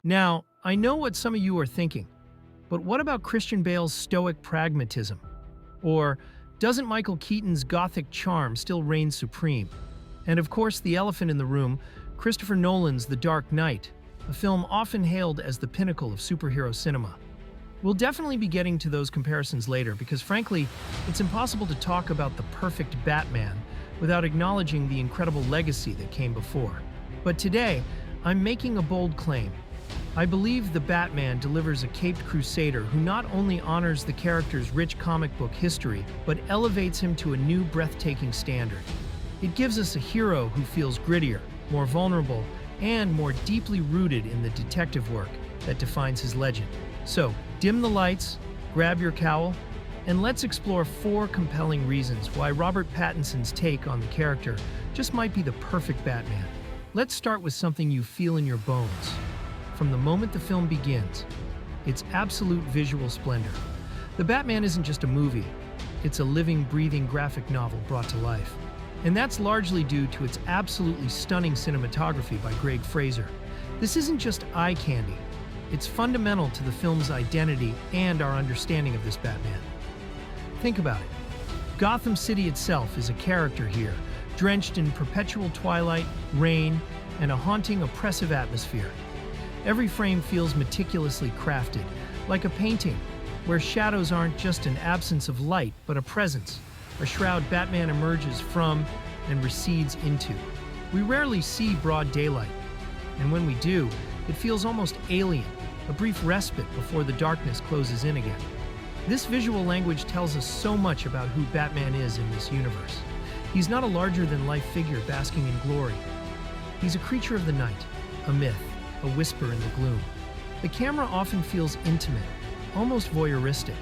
Now, I know what some of you are thinking, but what about Christian Bale's stoic pragmatism? Or doesn't Michael Keaton's gothic charm still reign supreme? And of course, the elephant in the room, Christopher Nolan's The Dark Knight, a film often hailed as the pinnacle of superhero cinema. We'll definitely be getting to those comparisons later because frankly, it's impossible to talk about the perfect Batman without acknowledging the incredible legacy that came before. But today, I'm making a bold claim. I believe the Batman delivers a caped crusader who not only honors the character's rich comic book history, but elevates him to a new breathtaking standard. It gives us a hero who feels grittier, more vulnerable, and more deeply rooted in the detective work that defines his legend. So, dim the lights, grab your cowl, and let's explore 4 compelling reasons why Robert Pattinson's take on the character just might be the perfect Batman. Let's start with something you feel in your bones. From the moment the film begins, its absolute visual splendor. The Batman isn't just a movie, it's a living, breathing graphic novel brought to life. And that's largely due to its absolutely stunning cinematography by Greg Fraser. This isn't just eye candy, it's fundamental to the film's identity and our understanding of this Batman. Think about it. Gotham City itself is a character here, drenched in perpetual twilight, rain, and a haunting, oppressive atmosphere. Every frame feels meticulously crafted, like a painting, where shadows aren't just an absence of light, but a presence, a shroud Batman emerges from and recedes into. We rarely see broad daylight, and when we do, it feels almost alien, a brief respite before the darkness closes in again. This visual language tells us so much about who Batman is in this universe. He's not a larger-than-life figure basking in glory. He's a creature of the night, a myth, a whisper in the gloom. The camera often feels intimate, almost voyeuristic,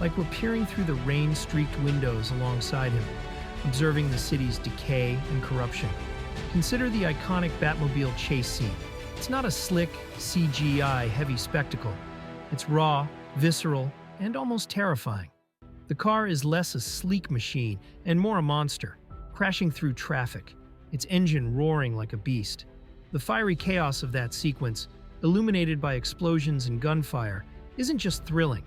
like we're peering through the rain-streaked windows alongside him, observing the city's decay and corruption. Consider the iconic Batmobile chase scene. It's not a slick, CGI-heavy spectacle. It's raw, visceral, and almost terrifying. The car is less a sleek machine and more a monster, crashing through traffic, its engine roaring like a beast. The fiery chaos of that sequence, illuminated by explosions and gunfire, isn't just thrilling.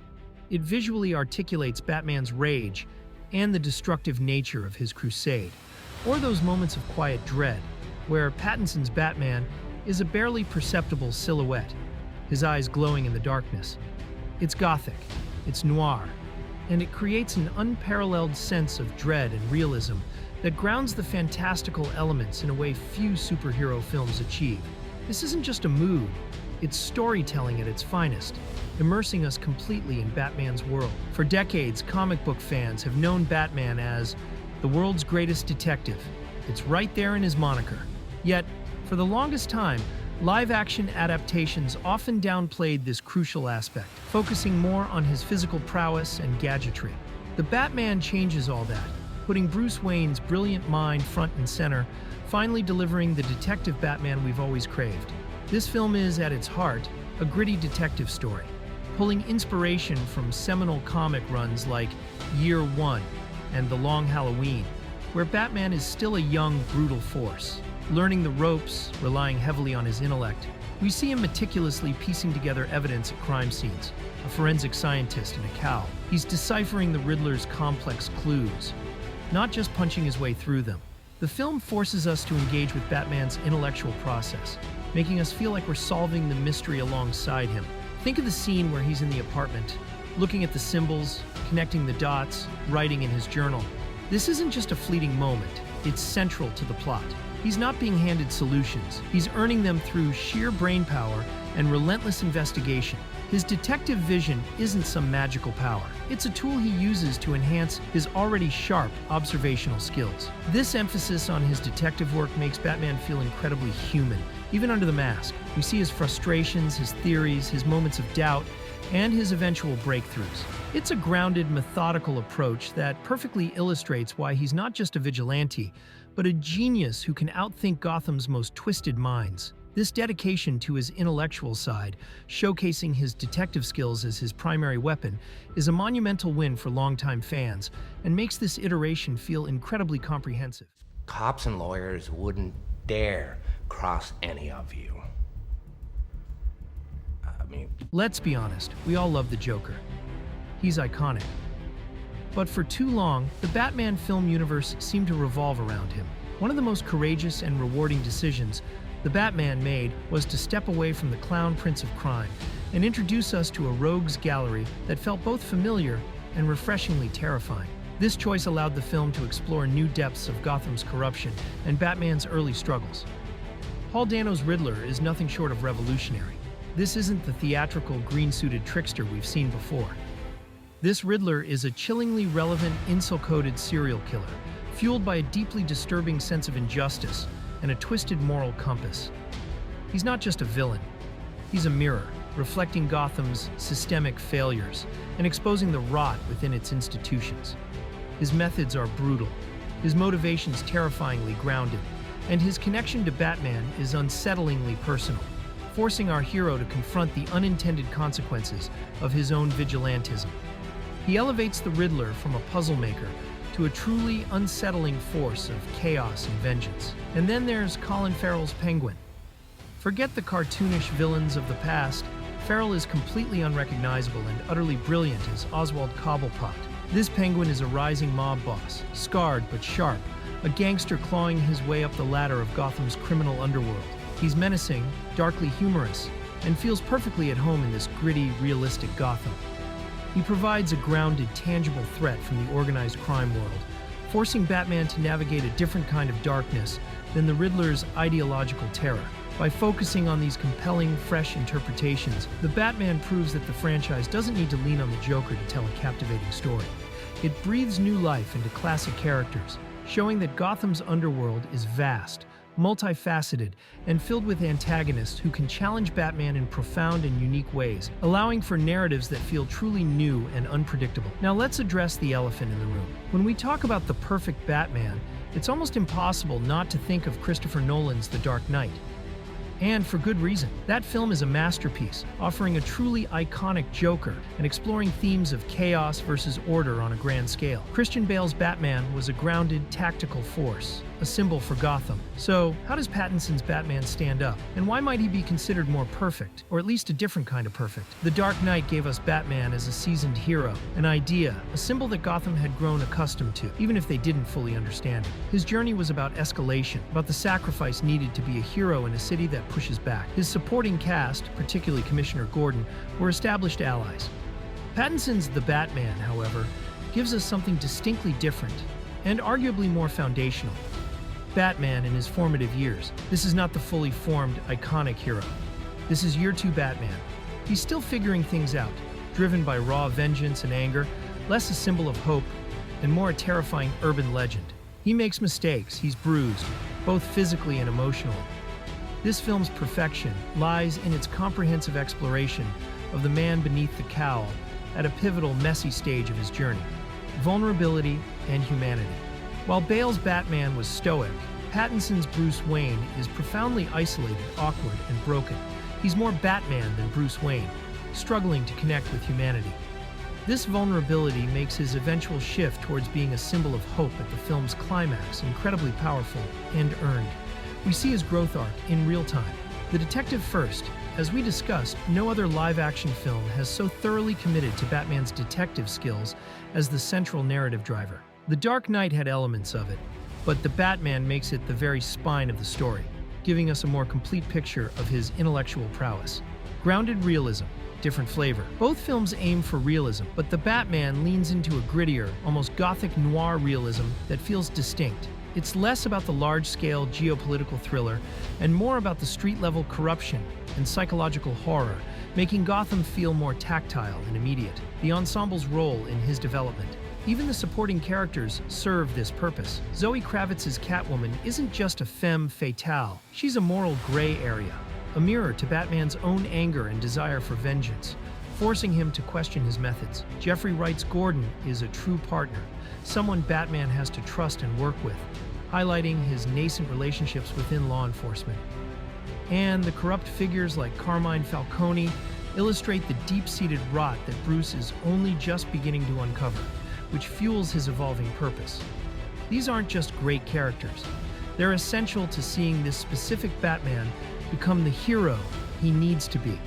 It visually articulates Batman's rage and the destructive nature of his crusade, or those moments of quiet dread, where Pattinson's Batman is a barely perceptible silhouette, his eyes glowing in the darkness. It's gothic, it's noir, and it creates an unparalleled sense of dread and realism that grounds the fantastical elements in a way few superhero films achieve. This isn't just a mood, it's storytelling at its finest, immersing us completely in Batman's world. For decades, comic book fans have known Batman as the world's greatest detective. It's right there in his moniker. Yet, for the longest time, live-action adaptations often downplayed this crucial aspect, focusing more on his physical prowess and gadgetry. The Batman changes all that, putting Bruce Wayne's brilliant mind front and center, finally delivering the detective Batman we've always craved. This film is, at its heart, a gritty detective story, pulling inspiration from seminal comic runs like Year One and The Long Halloween, where Batman is still a young, brutal force. Learning the ropes, relying heavily on his intellect, we see him meticulously piecing together evidence at crime scenes. A forensic scientist in a cowl, he's deciphering the Riddler's complex clues, not just punching his way through them. The film forces us to engage with Batman's intellectual process, making us feel like we're solving the mystery alongside him. Think of the scene where he's in the apartment, looking at the symbols, connecting the dots, writing in his journal. This isn't just a fleeting moment, it's central to the plot. He's not being handed solutions, he's earning them through sheer brainpower and relentless investigation. His detective vision isn't some magical power. It's a tool he uses to enhance his already sharp observational skills. This emphasis on his detective work makes Batman feel incredibly human, even under the mask. We see his frustrations, his theories, his moments of doubt, and his eventual breakthroughs. It's a grounded, methodical approach that perfectly illustrates why he's not just a vigilante, but a genius who can outthink Gotham's most twisted minds. This dedication to his intellectual side, showcasing his detective skills as his primary weapon, is a monumental win for longtime fans and makes this iteration feel incredibly comprehensive. Cops and lawyers wouldn't dare cross any of you. Let's be honest, we all love the Joker. He's iconic. But for too long, the Batman film universe seemed to revolve around him. One of the most courageous and rewarding decisions the Batman made was to step away from the clown prince of crime and introduce us to a rogues gallery that felt both familiar and refreshingly terrifying. This choice allowed the film to explore new depths of Gotham's corruption and Batman's early struggles. Paul Dano's Riddler is nothing short of revolutionary. This isn't the theatrical, green-suited trickster we've seen before. This Riddler is a chillingly relevant, incel-coded serial killer, fueled by a deeply disturbing sense of injustice and a twisted moral compass. He's not just a villain. He's a mirror, reflecting Gotham's systemic failures and exposing the rot within its institutions. His methods are brutal, his motivations terrifyingly grounded, and his connection to Batman is unsettlingly personal, forcing our hero to confront the unintended consequences of his own vigilantism. He elevates the Riddler from a puzzle maker to a truly unsettling force of chaos and vengeance. And then there's Colin Farrell's Penguin. Forget the cartoonish villains of the past. Farrell is completely unrecognizable and utterly brilliant as Oswald Cobblepot. This Penguin is a rising mob boss, scarred but sharp, a gangster clawing his way up the ladder of Gotham's criminal underworld. He's menacing, darkly humorous, and feels perfectly at home in this gritty, realistic Gotham. He provides a grounded, tangible threat from the organized crime world, forcing Batman to navigate a different kind of darkness than the Riddler's ideological terror. By focusing on these compelling, fresh interpretations, the Batman proves that the franchise doesn't need to lean on the Joker to tell a captivating story. It breathes new life into classic characters, showing that Gotham's underworld is vast, multifaceted, and filled with antagonists who can challenge Batman in profound and unique ways, allowing for narratives that feel truly new and unpredictable. Now let's address the elephant in the room. When we talk about the perfect Batman, it's almost impossible not to think of Christopher Nolan's The Dark Knight. And for good reason. That film is a masterpiece, offering a truly iconic Joker and exploring themes of chaos versus order on a grand scale. Christian Bale's Batman was a grounded, tactical force, a symbol for Gotham. So, how does Pattinson's Batman stand up? And why might he be considered more perfect, or at least a different kind of perfect? The Dark Knight gave us Batman as a seasoned hero, an idea, a symbol that Gotham had grown accustomed to, even if they didn't fully understand it. His journey was about escalation, about the sacrifice needed to be a hero in a city that pushes back. His supporting cast, particularly Commissioner Gordon, were established allies. Pattinson's The Batman, however, gives us something distinctly different, and arguably more foundational. Batman in his formative years. This is not the fully formed, iconic hero. This is year 2 Batman. He's still figuring things out, driven by raw vengeance and anger, less a symbol of hope, and more a terrifying urban legend. He makes mistakes, he's bruised, both physically and emotionally. This film's perfection lies in its comprehensive exploration of the man beneath the cowl at a pivotal, messy stage of his journey: vulnerability and humanity. While Bale's Batman was stoic, Pattinson's Bruce Wayne is profoundly isolated, awkward, and broken. He's more Batman than Bruce Wayne, struggling to connect with humanity. This vulnerability makes his eventual shift towards being a symbol of hope at the film's climax incredibly powerful and earned. We see his growth arc in real time. The detective first. As we discussed, no other live-action film has so thoroughly committed to Batman's detective skills as the central narrative driver. The Dark Knight had elements of it, but the Batman makes it the very spine of the story, giving us a more complete picture of his intellectual prowess. Grounded realism, different flavor. Both films aim for realism, but the Batman leans into a grittier, almost gothic noir realism that feels distinct. It's less about the large-scale geopolitical thriller and more about the street-level corruption and psychological horror, making Gotham feel more tactile and immediate. The ensemble's role in his development. Even the supporting characters serve this purpose. Zoe Kravitz's Catwoman isn't just a femme fatale. She's a moral gray area, a mirror to Batman's own anger and desire for vengeance, forcing him to question his methods. Jeffrey Wright's Gordon is a true partner, someone Batman has to trust and work with, highlighting his nascent relationships within law enforcement. And the corrupt figures like Carmine Falcone illustrate the deep-seated rot that Bruce is only just beginning to uncover, which fuels his evolving purpose. These aren't just great characters. They're essential to seeing this specific Batman become the hero he needs to be.